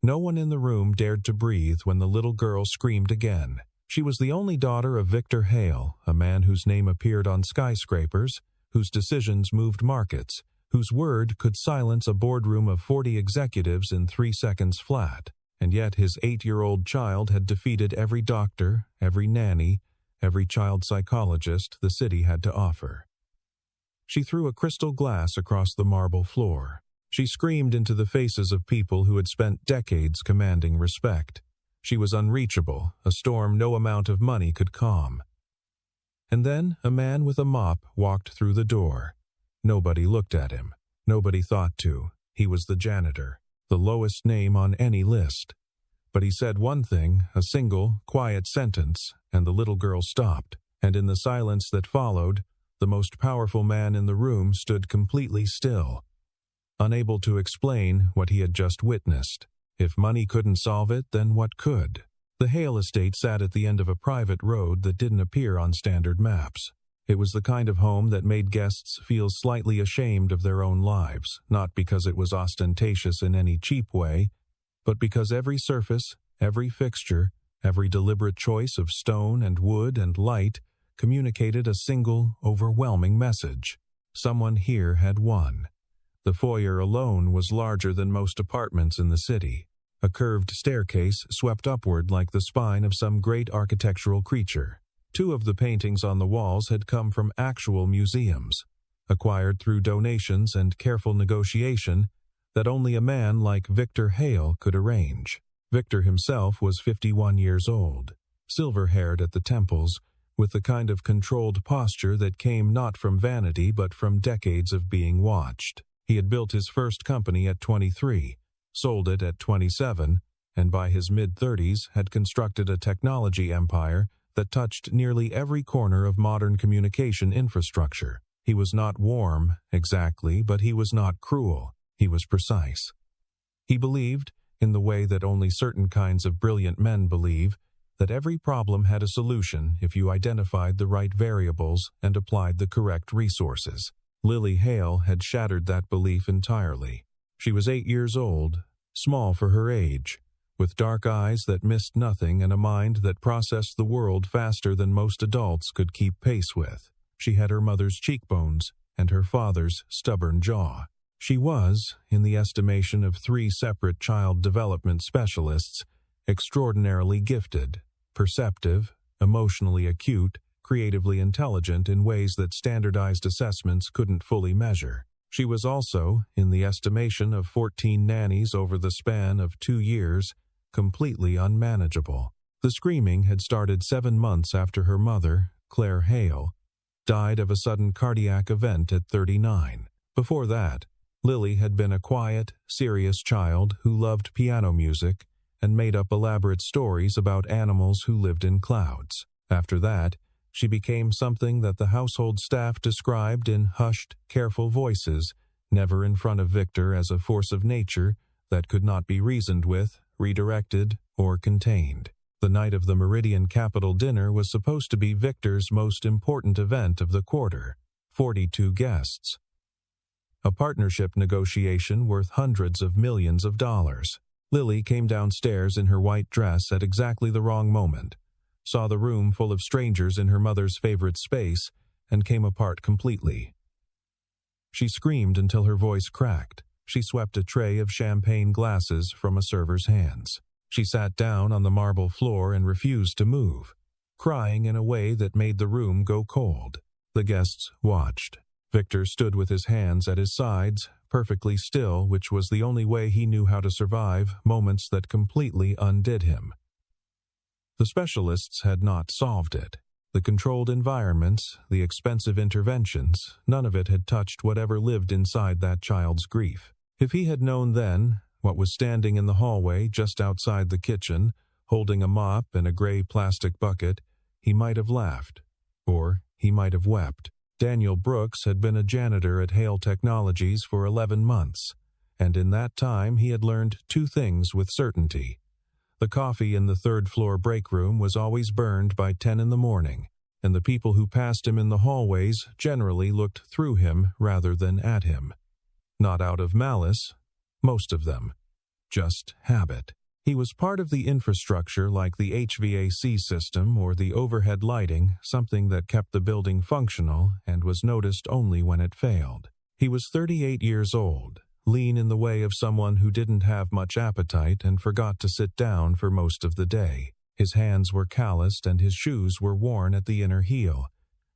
No one in the room dared to breathe when the little girl screamed again. She was the only daughter of Victor Hale, a man whose name appeared on skyscrapers, whose decisions moved markets, whose word could silence a boardroom of 40 executives in 3 seconds flat. And yet his 8-year-old child had defeated every doctor, every nanny, every child psychologist the city had to offer. She threw a crystal glass across the marble floor. She screamed into the faces of people who had spent decades commanding respect. She was unreachable, a storm no amount of money could calm. And then a man with a mop walked through the door. Nobody looked at him. Nobody thought to. He was the janitor, the lowest name on any list. But he said one thing, a single, quiet sentence, and the little girl stopped. And in the silence that followed, the most powerful man in the room stood completely still, unable to explain what he had just witnessed. If money couldn't solve it, then what could? The Hale estate sat at the end of a private road that didn't appear on standard maps. It was the kind of home that made guests feel slightly ashamed of their own lives, not because it was ostentatious in any cheap way, but because every surface, every fixture, every deliberate choice of stone and wood and light communicated a single, overwhelming message. Someone here had won. The foyer alone was larger than most apartments in the city. A curved staircase swept upward like the spine of some great architectural creature. 2 of the paintings on the walls had come from actual museums, acquired through donations and careful negotiation that only a man like Victor Hale could arrange. Victor himself was 51 years old, silver-haired at the temples, with the kind of controlled posture that came not from vanity but from decades of being watched. He had built his first company at 23, sold it at 27, and by his mid-30s had constructed a technology empire that touched nearly every corner of modern communication infrastructure. He was not warm, exactly, but he was not cruel. He was precise. He believed, in the way that only certain kinds of brilliant men believe, that every problem had a solution if you identified the right variables and applied the correct resources. Lily Hale had shattered that belief entirely. She was 8 years old, small for her age, with dark eyes that missed nothing and a mind that processed the world faster than most adults could keep pace with. She had her mother's cheekbones and her father's stubborn jaw. She was, in the estimation of 3 separate child development specialists, extraordinarily gifted, perceptive, emotionally acute, creatively intelligent in ways that standardized assessments couldn't fully measure. She was also, in the estimation of 14 nannies over the span of 2 years, completely unmanageable. The screaming had started 7 months after her mother, Claire Hale, died of a sudden cardiac event at 39. Before that, Lily had been a quiet, serious child who loved piano music and made up elaborate stories about animals who lived in clouds. After that, she became something that the household staff described in hushed, careful voices, never in front of Victor as a force of nature that could not be reasoned with, redirected, or contained. The night of the Meridian Capital dinner was supposed to be Victor's most important event of the quarter. 42 guests. A partnership negotiation worth hundreds of millions of dollars. Lily came downstairs in her white dress at exactly the wrong moment, saw the room full of strangers in her mother's favorite space, and came apart completely. She screamed until her voice cracked. She swept a tray of champagne glasses from a server's hands. She sat down on the marble floor and refused to move, crying in a way that made the room go cold. The guests watched. Victor stood with his hands at his sides, perfectly still, which was the only way he knew how to survive moments that completely undid him. The specialists had not solved it. The controlled environments, the expensive interventions, none of it had touched whatever lived inside that child's grief. If he had known then what was standing in the hallway just outside the kitchen, holding a mop and a gray plastic bucket, he might have laughed, or he might have wept. Daniel Brooks had been a janitor at Hale Technologies for 11 months, and in that time he had learned 2 things with certainty. The coffee in the 3rd-floor break room was always burned by 10 in the morning, and the people who passed him in the hallways generally looked through him rather than at him. Not out of malice, most of them. just habit. He was part of the infrastructure like the HVAC system or the overhead lighting, something that kept the building functional and was noticed only when it failed. He was 38 years old, lean in the way of someone who didn't have much appetite and forgot to sit down for most of the day. His hands were calloused and his shoes were worn at the inner heel,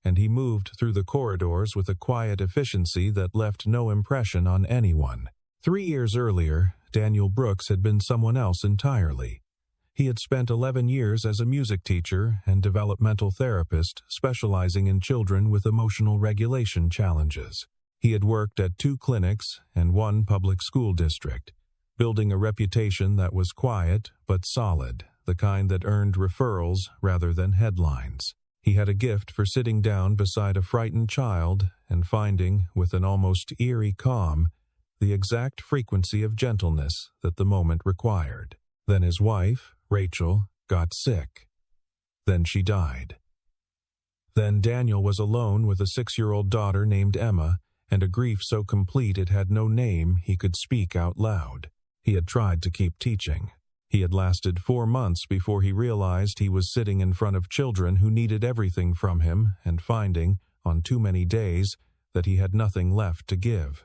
and he moved through the corridors with a quiet efficiency that left no impression on anyone. 3 years earlier, Daniel Brooks had been someone else entirely. He had spent 11 years as a music teacher and developmental therapist specializing in children with emotional regulation challenges. He had worked at 2 clinics and 1 public school district, building a reputation that was quiet but solid, the kind that earned referrals rather than headlines. He had a gift for sitting down beside a frightened child and finding, with an almost eerie calm, the exact frequency of gentleness that the moment required. Then his wife, Rachel, got sick. Then she died. Then Daniel was alone with a 6-year-old daughter named Emma, and a grief so complete it had no name he could speak out loud. He had tried to keep teaching. He had lasted 4 months before he realized he was sitting in front of children who needed everything from him and finding, on too many days, that he had nothing left to give.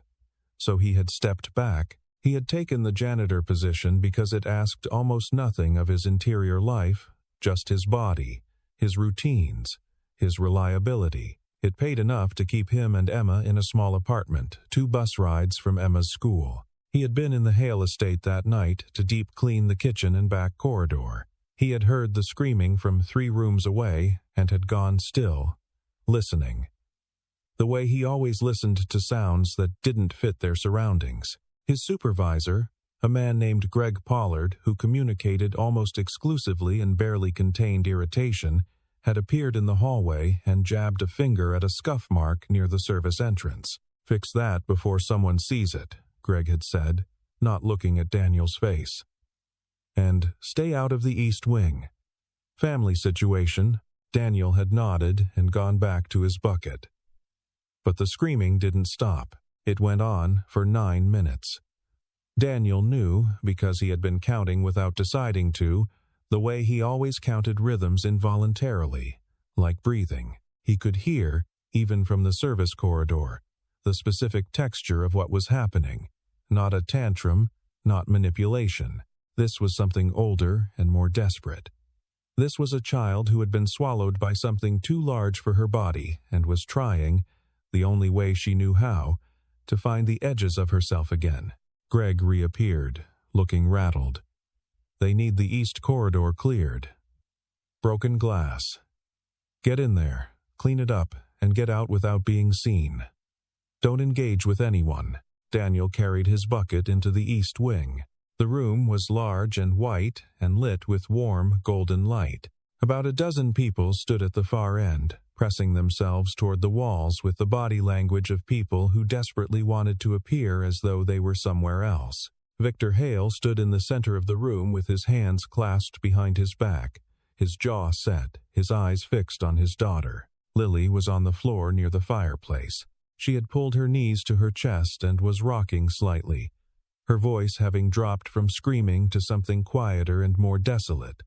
So he had stepped back. He had taken the janitor position because it asked almost nothing of his interior life, just his body, his routines, his reliability. It paid enough to keep him and Emma in a small apartment, 2 bus rides from Emma's school. He had been in the Hale estate that night to deep clean the kitchen and back corridor. He had heard the screaming from 3 rooms away and had gone still, listening. The way he always listened to sounds that didn't fit their surroundings. His supervisor, a man named Greg Pollard, who communicated almost exclusively in barely contained irritation, had appeared in the hallway and jabbed a finger at a scuff mark near the service entrance. "Fix that before someone sees it," Greg had said, not looking at Daniel's face. "And stay out of the East Wing." Family situation, Daniel had nodded and gone back to his bucket. But the screaming didn't stop. It went on for 9 minutes. Daniel knew, because he had been counting without deciding to, the way he always counted rhythms involuntarily, like breathing. He could hear, even from the service corridor, the specific texture of what was happening. Not a tantrum, not manipulation. This was something older and more desperate. This was a child who had been swallowed by something too large for her body and was trying, the only way she knew how, to find the edges of herself again. Greg reappeared, looking rattled. "They need the east corridor cleared. Broken glass. Get in there, clean it up, and get out without being seen. Don't engage with anyone." Daniel carried his bucket into the east wing. The room was large and white and lit with warm, golden light. About a dozen people stood at the far end, pressing themselves toward the walls with the body language of people who desperately wanted to appear as though they were somewhere else. Victor Hale stood in the center of the room with his hands clasped behind his back, his jaw set, his eyes fixed on his daughter. Lily was on the floor near the fireplace. She had pulled her knees to her chest and was rocking slightly, her voice having dropped from screaming to something quieter and more desolate.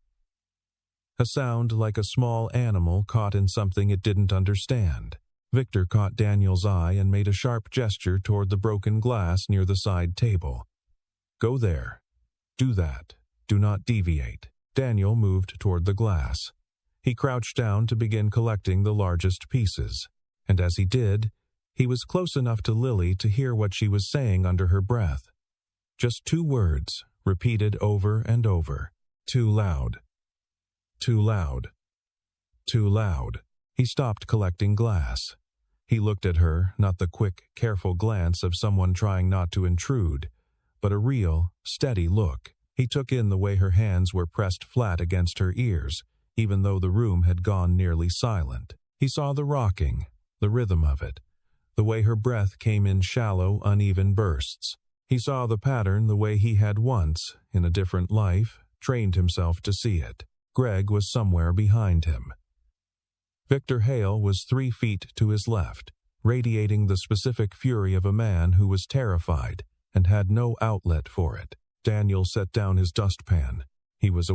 A sound like a small animal caught in something it didn't understand. Victor caught Daniel's eye and made a sharp gesture toward the broken glass near the side table. "Go there. Do that. Do not deviate." Daniel moved toward the glass. He crouched down to begin collecting the largest pieces, and as he did, he was close enough to Lily to hear what she was saying under her breath. Just 2 words, repeated over and over. "Too loud. Too loud. Too loud." He stopped collecting glass. He looked at her, not the quick, careful glance of someone trying not to intrude, but a real, steady look. He took in the way her hands were pressed flat against her ears, even though the room had gone nearly silent. He saw the rocking, the rhythm of it, the way her breath came in shallow, uneven bursts. He saw the pattern the way he had once, in a different life, trained himself to see it. Greg was somewhere behind him. Victor Hale was 3 feet to his left, radiating the specific fury of a man who was terrified and had no outlet for it. Daniel set down his dustpan. He was